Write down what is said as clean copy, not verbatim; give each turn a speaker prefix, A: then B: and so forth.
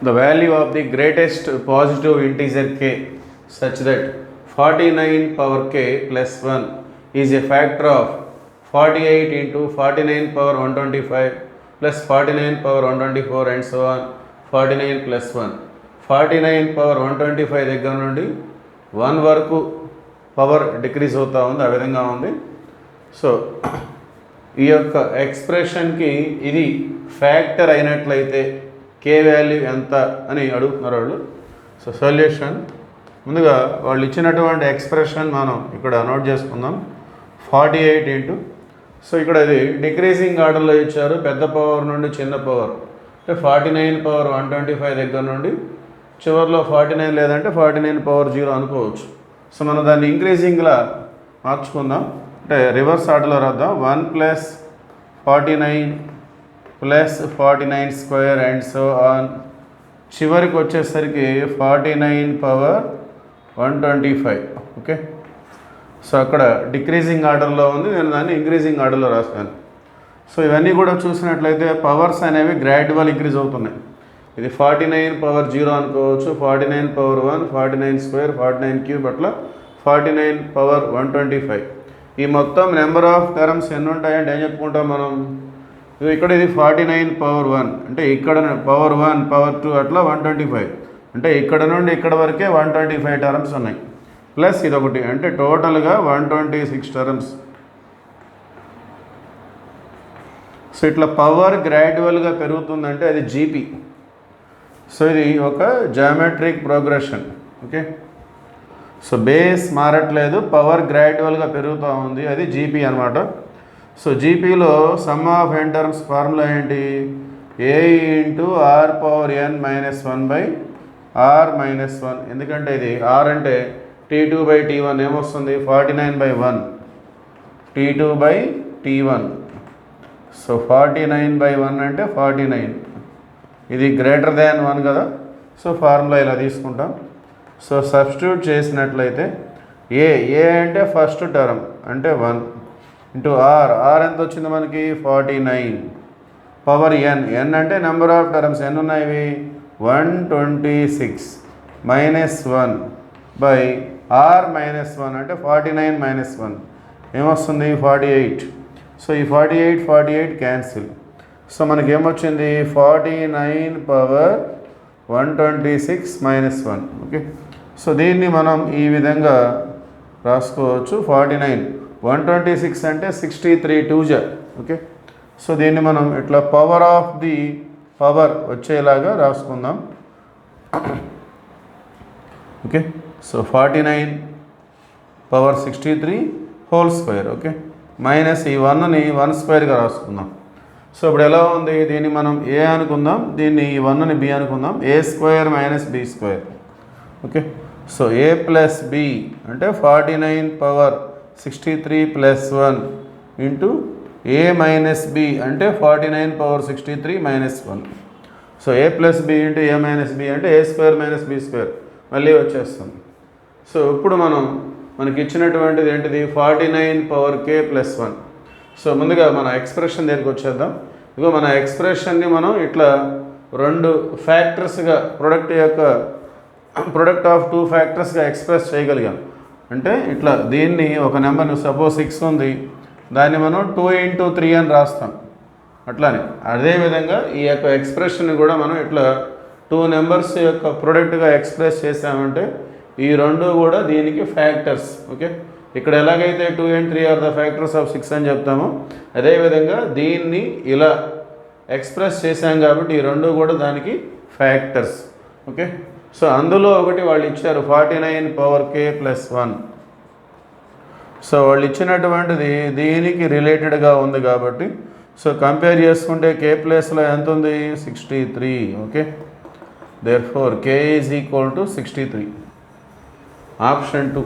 A: the value of the greatest positive integer k such that 49 power k plus 1 is a factor of 48 into 49 power 125 plus 49 power 124 and so on 49 plus 1 49 power 125 దగ్గర నుండి 1 వరకు power decrease అవుతూ ఉంది, ఆ విధంగా ఉంది. So ఈ యొక్క ఎక్స్ప్రెషన్కి ఇది ఫ్యాక్టర్ అయినట్లయితే కే వాల్యూ ఎంత అని అడుగుతున్నారు వాళ్ళు. సో సొల్యూషన్ ముందుగా వాళ్ళు ఇచ్చినటువంటి ఎక్స్ప్రెషన్ మనం ఇక్కడ నోట్ చేసుకుందాం. 48 ఇంటూ, సో ఇక్కడ ఇది డిక్రీజింగ్ ఆర్డర్లో ఇచ్చారు, పెద్ద పవర్ నుండి చిన్న పవర్ అంటే 49 పవర్ 125 దగ్గర నుండి చివరిలో 49 లేదంటే 49 పవర్ 0 అనుకోవచ్చు. సో మనం దాన్ని ఇంక్రీజింగ్లా మార్చుకుందాం, అంటే రివర్స్ ఆర్డర్లో రాద్దాం. 1 plus 49 plus 49 square and so on, చివరికి వచ్చేసరికి 49 పవర్ 125. ఓకే, సో అక్కడ డిక్రీజింగ్ ఆర్డర్లో ఉంది, నేను దాన్ని ఇంక్రీజింగ్ ఆర్డర్లో రాస్తాను. సో ఇవన్నీ కూడా చూసినట్లయితే పవర్స్ అనేవి గ్రాడ్యువల్ ఇంక్రీజ్ అవుతున్నాయి. ఇది 49 పవర్ 0 అనుకోవచ్చు, 49 పవర్ 1, 49 స్క్వేర్, 49 క్యూబ్, అట్లా 49 పవర్ 125. ఈ మొత్తం నెంబర్ ఆఫ్ టర్మ్స్ ఎన్ని ఉంటాయంటే ఏం చెప్పుకుంటాం మనం, ఇక్కడ ఇది 49 పవర్ 1 అంటే ఇక్కడ పవర్ 1 పవర్ 2 అట్లా 125 అంటే ఇక్కడ నుండి ఇక్కడ వరకే 125 టర్మ్స్ ఉన్నాయి, ప్లస్ ఇదొకటి అంటే టోటల్గా 126 టర్మ్స్. సో ఇట్లా పవర్ గ్రాడ్యువల్గా పెరుగుతుందంటే అది జీపీ. సో ఇది ఒక geometric progression. Okay, so base మారట్లేదు, పవర్ గ్రాడ్యువల్గా పెరుగుతూ ఉంది, అది జీపీ అనమాట. సో జీపీలో sum of n terms formula ఏంటి, a into r power n minus 1 by r minus 1. ఎందుకంటే ఇది ఆర్ అంటే T2 బై T1 ఏమొస్తుంది, 49 by 1 T2 by T1. So 49 by 1 అంటే 49, ఇది గ్రేటర్ దాన్ 1 కదా. సో ఫార్ములా ఇలా తీసుకుంటాం. సో సబ్స్టిట్యూట్ చేసినట్లయితే ఏ అంటే ఫస్ట్ టర్మ్ అంటే 1 ఇంటూ ఆర్ ఎంత వచ్చింది మనకి 49 పవర్ ఎన్ అంటే నెంబర్ ఆఫ్ టర్మ్స్ ఎన్ని ఉన్నాయి 126 మైనస్ 1 బై ఆర్ మైనస్ 1 అంటే 49 మైనస్ 1 ఏమొస్తుంది 48. సో ఈ 48 క్యాన్సిల్. సో మనకి ఏమొచ్చింది 49 పవర్ 126 మైనస్ 1. ఓకే, సో దీన్ని మనం ఈ విధంగా రాసుకోవచ్చు. 49 126 అంటే 63 2 జా. ఓకే, సో దీన్ని మనం ఇట్లా పవర్ ఆఫ్ ది పవర్ వచ్చేలాగా రాసుకుందాం. Okay, so 49 power 63 whole square. Okay, minus ఈ 1ని 1 స్క్వేర్గా రాసుకుందాం. సో ఇప్పుడు ఎలా ఉంది, దీన్ని మనం ఏ అనుకుందాం, దీన్ని ఈ 1ని బి అనుకుందాం. A square minus b square. Okay, so a plus b అంటే 49 power 63 plus 1 into a minus b అంటే 49 power 63 minus 1. So a plus b into a minus b అంటే a square minus b square మళ్ళీ వచ్చేస్తుంది. So ఇప్పుడు మనకి ఇచ్చినటువంటిది ఏంటిది 49 power k plus 1. So ముందుగా మన ఎక్స్ప్రెషన్ దగ్గరికి వచ్చేద్దాం. ఇదిగో మన ఎక్స్ప్రెషన్ని మనం ఇట్లా రెండు ఫ్యాక్టర్స్గా ప్రొడక్ట్ ఆఫ్ 2 ఫ్యాక్టర్స్గా ఎక్స్ప్రెస్ చేయగలిగాం. అంటే ఇట్లా దీన్ని ఒక నెంబర్ని సపోజ్ 6 ఉంది, దాన్ని మనం 2 ఇంటూ 3 అని రాస్తాం. అట్లానే అదేవిధంగా ఈ యొక్క ఎక్స్ప్రెషన్ని కూడా మనం ఇట్లా 2 నెంబర్స్ యొక్క ప్రొడక్ట్గా ఎక్స్ప్రెస్ చేసామంటే ఈ రెండు కూడా దీనికి ఫ్యాక్టర్స్. ఓకే, ఇక్కడ ఎలాగైతే 2 and 3 are the factors of 6 అని చెప్తామో అదేవిధంగా దీన్ని ఇలా ఎక్స్ప్రెస్ చేశాం కాబట్టి ఈ రెండు కూడా దానికి ఫ్యాక్టర్స్. ఓకే, సో అందులో ఒకటి వాళ్ళు ఇచ్చారు 49 పవర్ కే ప్లస్ 1. సో వాళ్ళు ఇచ్చినటువంటిది దీనికి రిలేటెడ్గా ఉంది కాబట్టి సో కంపేర్ చేసుకుంటే కే ప్లేస్లో ఎంత ఉంది 63. Okay, therefore K is equal to 63. Option 2.